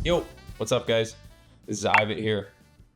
Yo, what's up guys? This is Ihevit here.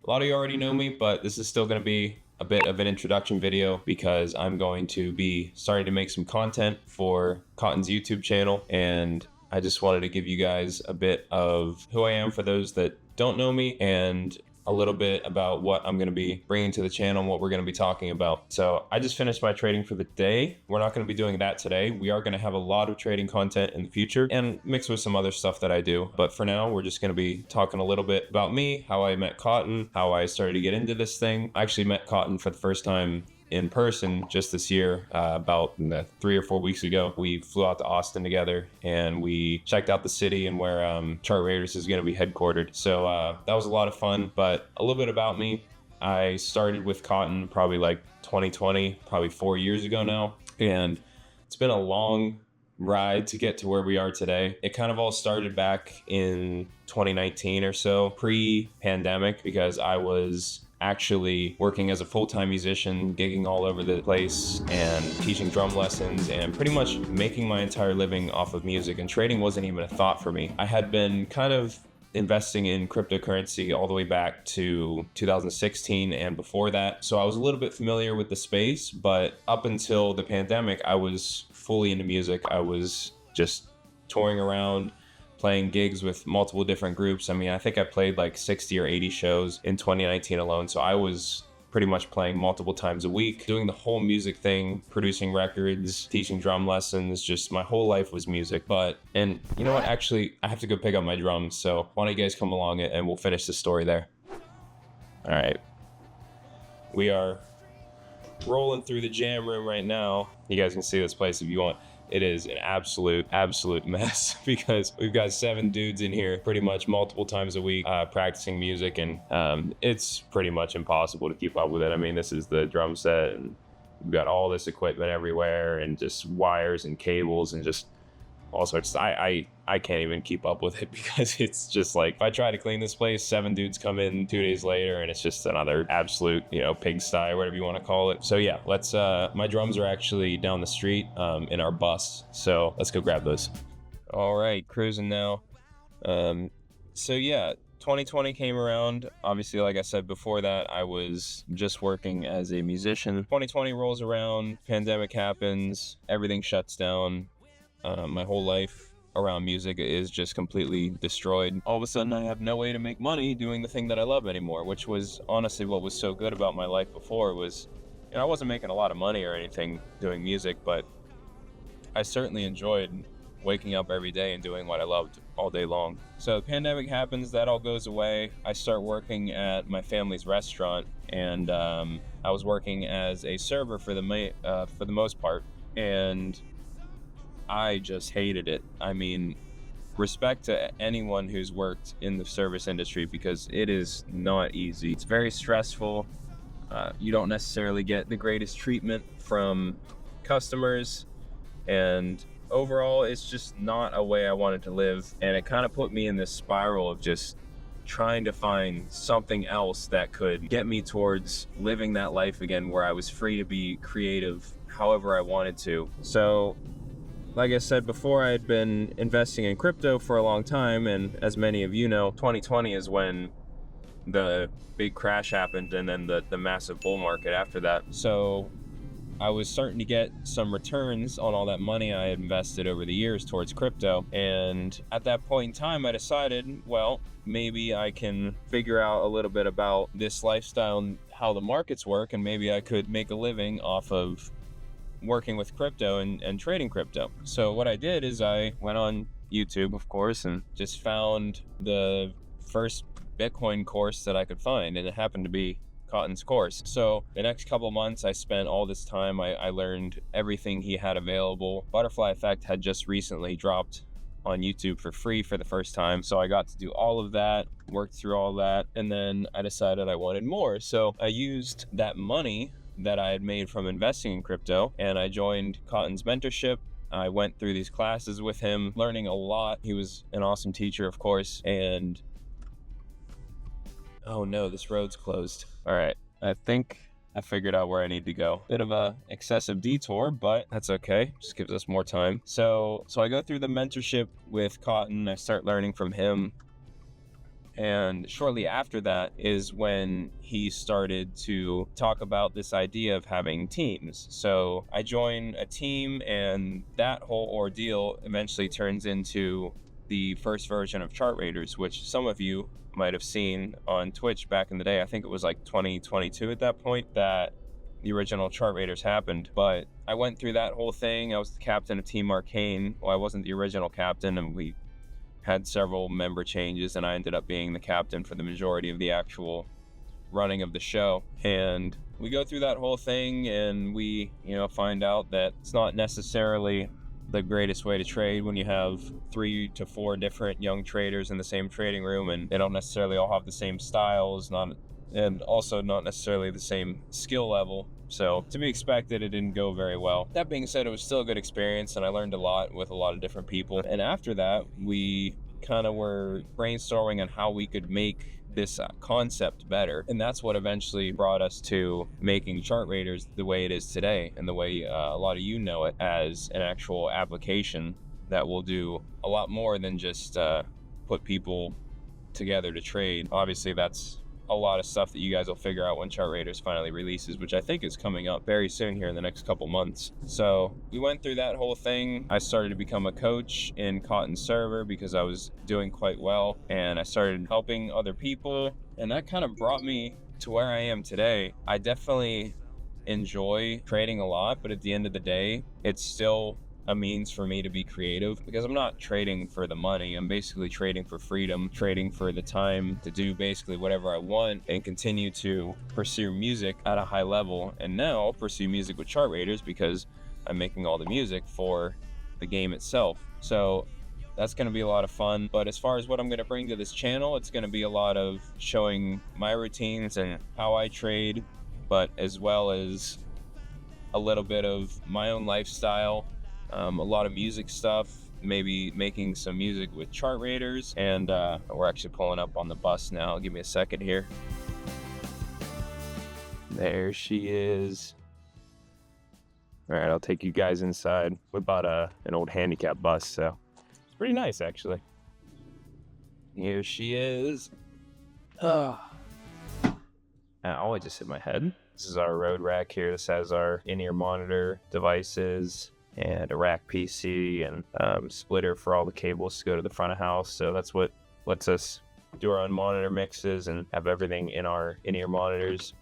A lot of you already know me, but this is still going to be a bit of an introduction video because I'm going to be starting to make some content for Cotton's YouTube channel, and I just wanted to give you guys a bit of who I am for those that don't know me, and a little bit about what I'm going to be bringing to the channel and what we're going to be talking about. So I just finished my trading for the day. We're not going to be doing that today. We are going to have a lot of trading content in the future and mixed with some other stuff that I do. But for now, we're just going to be talking a little bit about me, how I met Cotton, how I started to get into this thing. I actually met Cotton for the first time in person just this year, about 3 or 4 weeks ago. We flew out to Austin together and we checked out the city and where Chart Raiders is going to be headquartered. So that was a lot of fun. But a little bit about me: I started with Cotton probably like 2020, probably 4 years ago now, and it's been a long ride to get to where we are today. It kind of all started back in 2019 or so, pre-pandemic, because I was actually working as a full-time musician, gigging all over the place and teaching drum lessons and pretty much making my entire living off of music, and trading wasn't even a thought for me. I had been kind of investing in cryptocurrency all the way back to 2016 and before that, so I was a little bit familiar with the space, but up until the pandemic I was fully into music. I was just touring around, playing gigs with multiple different groups. I mean, I think I played like 60 or 80 shows in 2019 alone. So I was pretty much playing multiple times a week, doing the whole music thing, producing records, teaching drum lessons. Just my whole life was music. And you know what? Actually, I have to go pick up my drums. So why don't you guys come along and we'll finish the story there. All right. We are rolling through the jam room right now. You guys can see this place if you want. It is an absolute mess because we've got 7 dudes in here pretty much multiple times a week practicing music, and it's pretty much impossible to keep up with it. I mean, this is the drum set, and we've got all this equipment everywhere and just wires and cables and just all sorts. I can't even keep up with it because it's just like, if I try to clean this place, 7 dudes come in 2 days later and it's just another absolute, pigsty, whatever you want to call it. So yeah, let's my drums are actually down the street in our bus, so let's go grab those. All right, cruising now. So yeah, 2020 came around. Obviously, like I said before that, I was just working as a musician. 2020 rolls around, pandemic happens, everything shuts down. My whole life around music is just completely destroyed. All of a sudden I have no way to make money doing the thing that I love anymore, which was honestly what was so good about my life before. Was, I wasn't making a lot of money or anything doing music, but I certainly enjoyed waking up every day and doing what I loved all day long. So the pandemic happens, that all goes away. I start working at my family's restaurant, and I was working as a server for the most part, and I just hated it. I mean, respect to anyone who's worked in the service industry, because it is not easy. It's very stressful. You don't necessarily get the greatest treatment from customers, and overall it's just not a way I wanted to live. And it kind of put me in this spiral of just trying to find something else that could get me towards living that life again, where I was free to be creative however I wanted to. So like I said before, I had been investing in crypto for a long time, and as many of you know, 2020 is when the big crash happened, and then the massive bull market after that. So I was starting to get some returns on all that money I had invested over the years towards crypto, and at that point in time I decided, well, maybe I can figure out a little bit about this lifestyle and how the markets work, and maybe I could make a living off of working with crypto and trading crypto. So what I did is I went on YouTube, of course, and just found the first Bitcoin course that I could find, and it happened to be Cotton's course. So the next couple months I spent all this time, I learned everything he had available. Butterfly Effect had just recently dropped on YouTube for free for the first time, so I got to do all of that, worked through all that, and then I decided I wanted more. So I used that money that I had made from investing in crypto, and I joined Cotton's mentorship. I went through these classes with him, learning a lot. He was an awesome teacher, of course, and oh no, this road's closed. All right, I think I figured out where I need to go. Bit of a excessive detour, but that's okay. Just gives us more time. So I go through the mentorship with Cotton. I start learning from him. And shortly after that is when he started to talk about this idea of having teams. So I join a team, and that whole ordeal eventually turns into the first version of Chart Raiders, which some of you might have seen on Twitch back in the day. I think it was like 2022 at that point that the original Chart Raiders happened. But I went through that whole thing. I was the captain of Team Arcane. Well, I wasn't the original captain, and we had several member changes, and I ended up being the captain for the majority of the actual running of the show. And we go through that whole thing, and we, find out that it's not necessarily the greatest way to trade when you have 3 to 4 different young traders in the same trading room, and they don't necessarily all have the same styles, and also not necessarily the same skill level. So to be expected, it didn't go very well. That being said, it was still a good experience, and I learned a lot with a lot of different people. And after that, we kind of were brainstorming on how we could make this concept better. And that's what eventually brought us to making Chart Raiders the way it is today, and the way a lot of you know it, as an actual application that will do a lot more than just put people together to trade. Obviously, that's a lot of stuff that you guys will figure out when Chart Raiders finally releases, which I think is coming up very soon here in the next couple months. So we went through that whole thing. I started to become a coach in Cotton server because I was doing quite well, and I started helping other people, and that kind of brought me to where I am today. I definitely enjoy trading a lot, but at the end of the day, it's still a means for me to be creative, because I'm not trading for the money. I'm basically trading for freedom, trading for the time to do basically whatever I want and continue to pursue music at a high level. And now I'll pursue music with Chart Raiders because I'm making all the music for the game itself. So that's going to be a lot of fun. But as far as what I'm going to bring to this channel, it's going to be a lot of showing my routines and how I trade, but as well as a little bit of my own lifestyle, a lot of music stuff, maybe making some music with Chart Raiders. And we're actually pulling up on the bus now. Give me a second here. There she is. All right, I'll take you guys inside. We bought an old handicap bus, so it's pretty nice, actually. Here she is. I'll just hit my head. This is our road rack here. This has our in-ear monitor devices and a rack PC and splitter for all the cables to go to the front of house. So that's what lets us do our own monitor mixes and have everything in our in-ear monitors.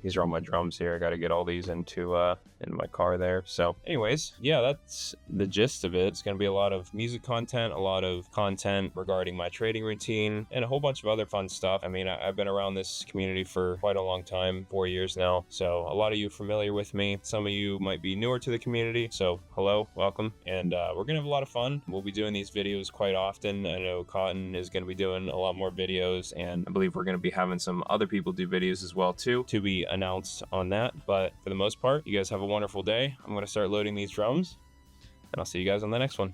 These are all my drums here. I got to get all these into my car there. So anyways, yeah, that's the gist of it. It's going to be a lot of music content, a lot of content regarding my trading routine, and a whole bunch of other fun stuff. I mean, I've been around this community for quite a long time, 4 years now. So a lot of you are familiar with me. Some of you might be newer to the community. So hello, welcome. And we're going to have a lot of fun. We'll be doing these videos quite often. I know Cotton is going to be doing a lot more videos, and I believe we're going to be having some other people do videos as well too, to be announced on that. But for the most part, you guys have a wonderful day. I'm going to start loading these drums, and I'll see you guys on the next one.